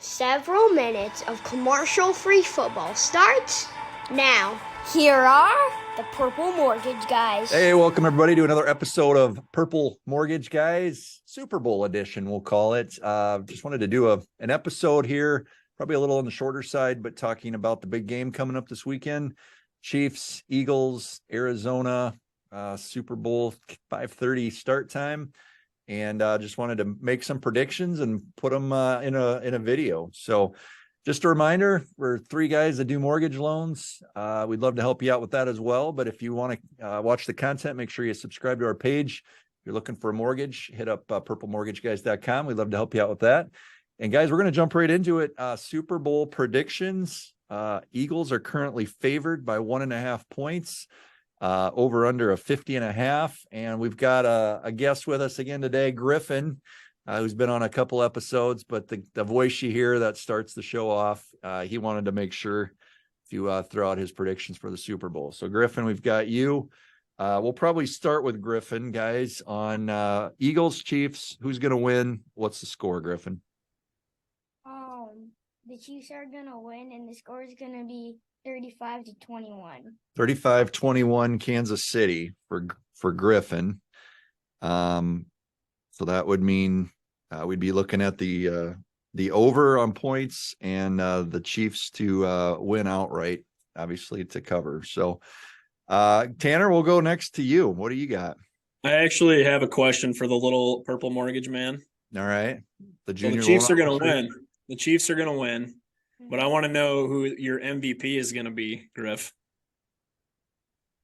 Several minutes of commercial-free football starts now. Here are the Purple Mortgage Guys. Hey, welcome everybody to another episode of Purple Mortgage Guys, Super Bowl edition, we'll call it. Just wanted to do an episode here, probably a little on the shorter side, but talking about the big game coming up this weekend. Chiefs, Eagles, Arizona, Super Bowl 5:30 start time. And just wanted to make some predictions and put them in a video. So just a reminder, we're three guys that do mortgage loans. We'd love to help you out with that as well. But if you want to watch the content, make sure you subscribe to our page. If you're looking for a mortgage, hit up purplemortgageguys.com. We'd love to help you out with that. And guys, we're going to jump right into it. Super Bowl predictions. Eagles are currently favored by 1.5 points. Over under a 50.5. And we've got a guest with us again today, Griffin, who's been on a couple episodes, but the voice you hear that starts the show off, he wanted to make sure to throw out his predictions for the Super Bowl. So Griffin, we've got you. We'll probably start with Griffin, guys, on Eagles, Chiefs. Who's going to win? What's the score, Griffin? The Chiefs are going to win, and the score is going to be 35-21. 35-21 Kansas City for Griffin. So that would mean we'd be looking at the over on points and the Chiefs to win outright, obviously to cover. So Tanner, we'll go next to you. What do you got? I actually have a question for the little purple mortgage man. All right. The Chiefs are going to win. The Chiefs are going to win. But I want to know who your MVP is going to be, Griff.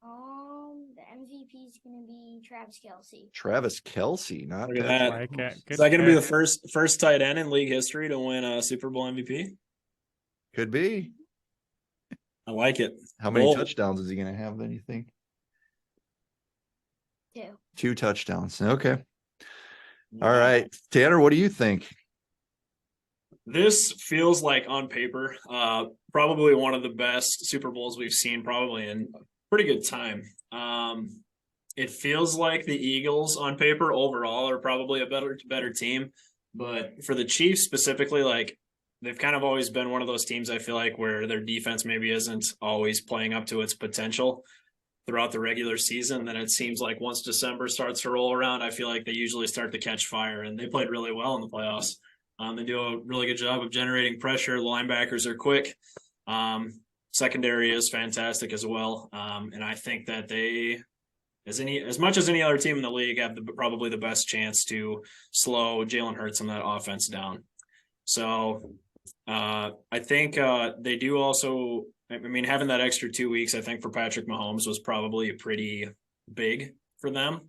The MVP is going to be Travis Kelce. Travis Kelce, not Look at bad. that. Is that going to be the first tight end in league history to win a Super Bowl MVP? Could be. I like it. How many touchdowns is he going to have then, you think? 2. 2 touchdowns. Okay. All right. Tanner, what do you think? This feels like, on paper, probably one of the best Super Bowls we've seen probably in a pretty good time. It feels like the Eagles, on paper, overall, are probably a better team. But for the Chiefs specifically, like, they've kind of always been one of those teams, I feel like, where their defense maybe isn't always playing up to its potential throughout the regular season. Then it seems like once December starts to roll around, I feel like they usually start to catch fire, and they played really well in the playoffs. They do a really good job of generating pressure. The linebackers are quick. Secondary is fantastic as well. And I think that they, as much as any other team in the league, have probably the best chance to slow Jalen Hurts and that offense down. So I think they do also, I mean, having that extra 2 weeks, I think for Patrick Mahomes was probably pretty big for them.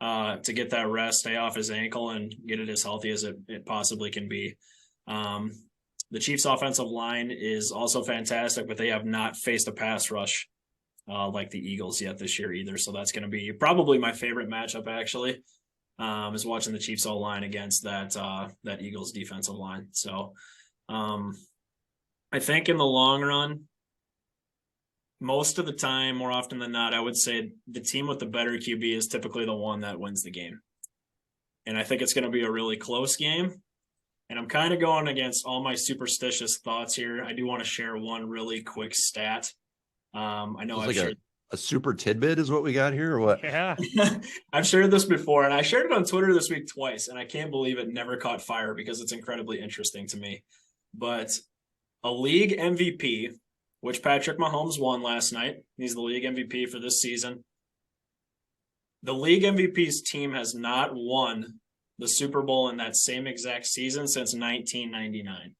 To get that rest, stay off his ankle, and get it as healthy as it possibly can be. The Chiefs' offensive line is also fantastic, but they have not faced a pass rush like the Eagles yet this year either. So that's going to be probably my favorite matchup, actually, is watching the Chiefs' O-line against that Eagles defensive line. So I think in the long run, most of the time, more often than not, I would say the team with the better QB is typically the one that wins the game. And I think it's going to be a really close game. And I'm kind of going against all my superstitious thoughts here. I do want to share one really quick stat. I know I've shared a super tidbit is what we got here, or what? Yeah. I've shared this before, and I shared it on Twitter this week twice, and I can't believe it never caught fire because it's incredibly interesting to me. But a league MVP, which Patrick Mahomes won last night. He's the league MVP for this season. The league MVP's team has not won the Super Bowl in that same exact season since 1999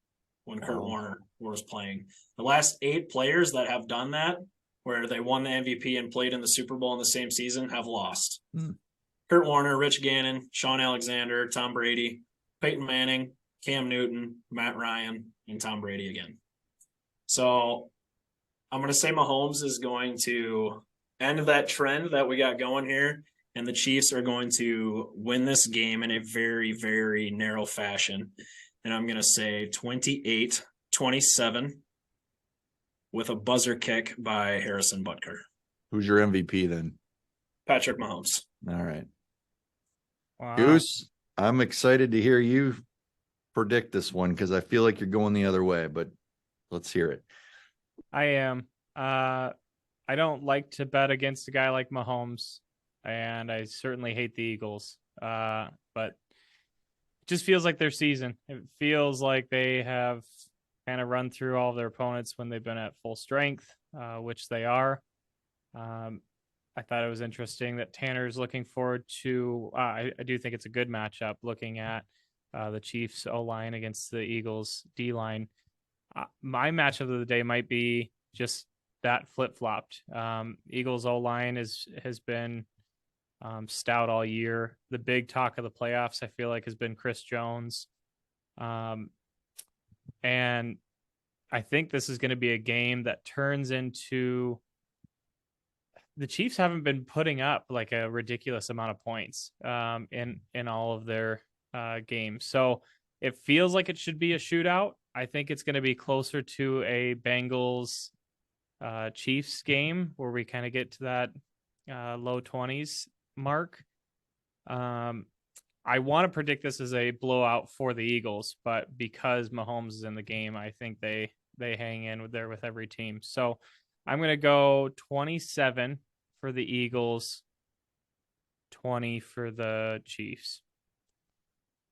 when Kurt Warner was playing. The last 8 players that have done that, where they won the MVP and played in the Super Bowl in the same season, have lost. Kurt Warner, Rich Gannon, Sean Alexander, Tom Brady, Peyton Manning, Cam Newton, Matt Ryan, and Tom Brady again. So I'm going to say Mahomes is going to end that trend that we got going here, and the Chiefs are going to win this game in a very, very narrow fashion. And I'm going to say 28-27 with a buzzer kick by Harrison Butker. Who's your MVP then? Patrick Mahomes. All right. Wow. Goose, I'm excited to hear you predict this one because I feel like you're going the other way, but let's hear it. I am. I don't like to bet against a guy like Mahomes, and I certainly hate the Eagles. But it just feels like their season. It feels like they have kind of run through all of their opponents when they've been at full strength, which they are. I thought it was interesting that Tanner's looking forward to. I do think it's a good matchup looking at the Chiefs O-line against the Eagles D-line. My matchup of the day might be just that flip-flopped. Eagles O-line has been stout all year. The big talk of the playoffs, I feel like, has been Chris Jones. And I think this is going to be a game that turns into the Chiefs haven't been putting up like a ridiculous amount of points in all of their games. So it feels like it should be a shootout. I think it's going to be closer to a Bengals Chiefs game where we kind of get to that low 20s mark. I want to predict this as a blowout for the Eagles, but because Mahomes is in the game, I think they hang in with every team. So I'm going to go 27 for the Eagles, 20 for the Chiefs.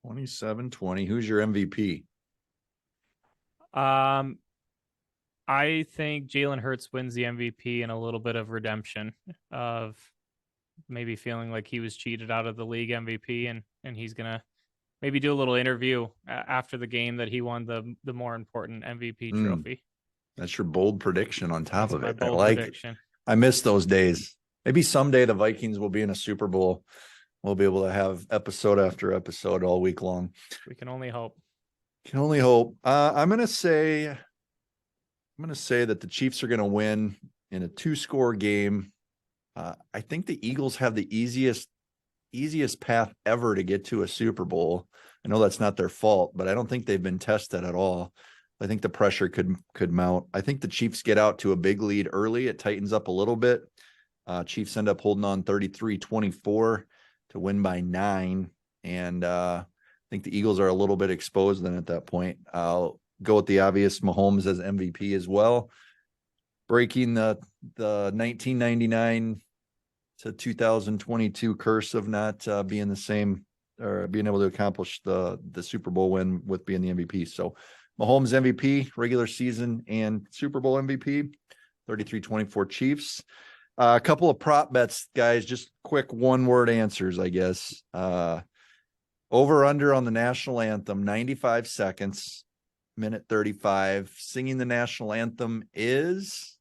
27-20. Who's your MVP? I think Jalen Hurts wins the MVP and a little bit of redemption of maybe feeling like he was cheated out of the league MVP, and he's going to maybe do a little interview after the game that he won the more important MVP trophy. That's your bold prediction on top of it. I like prediction. I miss those days. Maybe someday the Vikings will be in a Super Bowl. We'll be able to have episode after episode all week long. We can only hope. Can only hope. I'm going to say that the Chiefs are going to win in a 2-score game. I think the Eagles have the easiest path ever to get to a Super Bowl. I know that's not their fault, but I don't think they've been tested at all. I think the pressure could mount. I think the Chiefs get out to a big lead early. It tightens up a little bit. Chiefs end up holding on 33-24 to win by 9. And I think the Eagles are a little bit exposed then at that point. I'll go with the obvious Mahomes as MVP as well. Breaking the 1999 to 2022 curse of not being the same or being able to accomplish the Super Bowl win with being the MVP. So Mahomes MVP, regular season and Super Bowl MVP, 33-24 Chiefs. A couple of prop bets, guys, just quick one-word answers, I guess. Over under on the national anthem, 95 seconds, minute 35. Singing the national anthem is?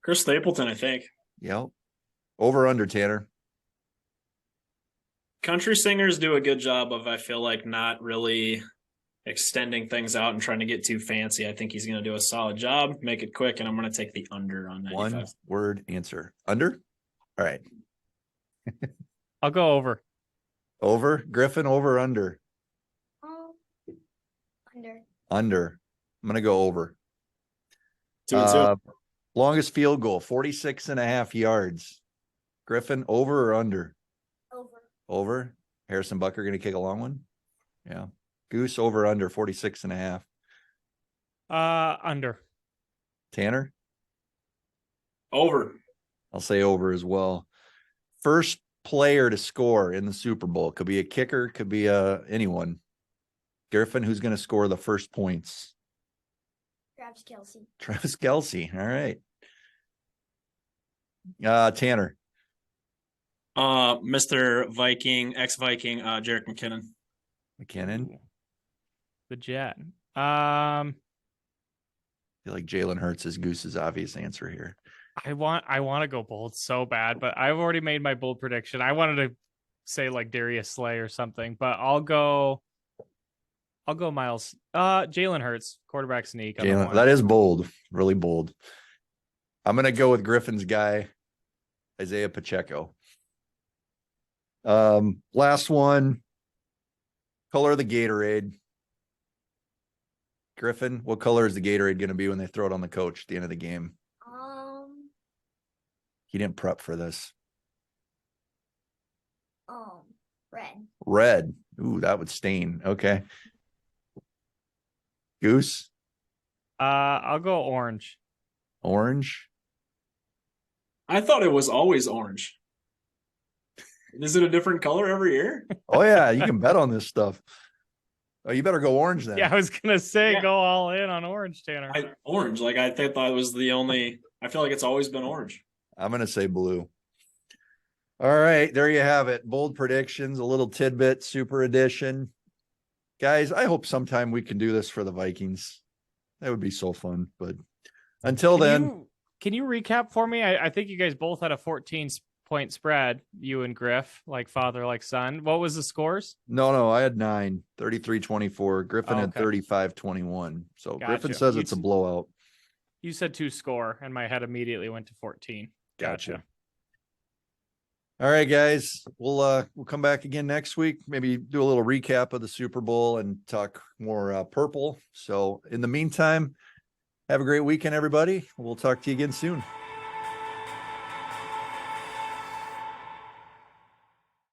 Chris Stapleton, I think. Yep. Over under, Tanner. Country singers do a good job of, I feel like, not really extending things out and trying to get too fancy. I think he's going to do a solid job, make it quick, and I'm going to take the under on 95. One word answer. Under? All right. I'll go over. Over? Griffin, over, under? Under. Under. I'm going to go over. 2-2. Longest field goal, 46.5 yards. Griffin, over or under? Over. Over. Harrison Bucker going to kick a long one? Yeah. Goose, over, under, 46.5. Under. Tanner? Over. I'll say over as well. First player to score in the Super Bowl. Could be a kicker, could be anyone. Griffin, who's going to score the first points? Travis Kelce. Travis Kelce. All right. Tanner. Mr. Viking, ex-Viking, Jerick McKinnon. McKinnon. The Jet. I feel like Jalen Hurts is Goose's obvious answer here. I want to go bold so bad, but I've already made my bold prediction. I wanted to say like Darius Slay or something, but I'll go Miles. Jalen Hurts, quarterback sneak. That is bold, really bold. I'm gonna go with Griffin's guy, Isaiah Pacheco. Last one. Color of the Gatorade. Griffin, what color is the Gatorade going to be when they throw it on the coach at the end of the game? He didn't prep for this. Red. Red. Ooh, that would stain. Okay. Goose, I'll go orange. orange. I thought it was always orange. Is it a different color every year? Oh yeah, you can bet on this stuff. Oh, you better go orange then. Yeah, I was gonna say Yeah. go all in on orange, Tanner. Orange. Like I thought it was the only. I feel like it's always been orange. I'm gonna say blue. All right, there you have it. Bold predictions, a little tidbit, super edition. Guys, I hope sometime we can do this for the Vikings. That would be so fun. But until then, Can you recap for me? I think you guys both had a 14-point spread, you and Griff, like father, like son. What was the scores? no, I had 9, 33-24. Griffin had Okay. 35-21. So Gotcha. Griffin says it's a blowout. You said 2 score, and my head immediately went to 14. Gotcha. All right, guys. We'll come back again next week. Maybe do a little recap of the Super Bowl and talk more purple. So in the meantime, have a great weekend, everybody. We'll talk to you again soon.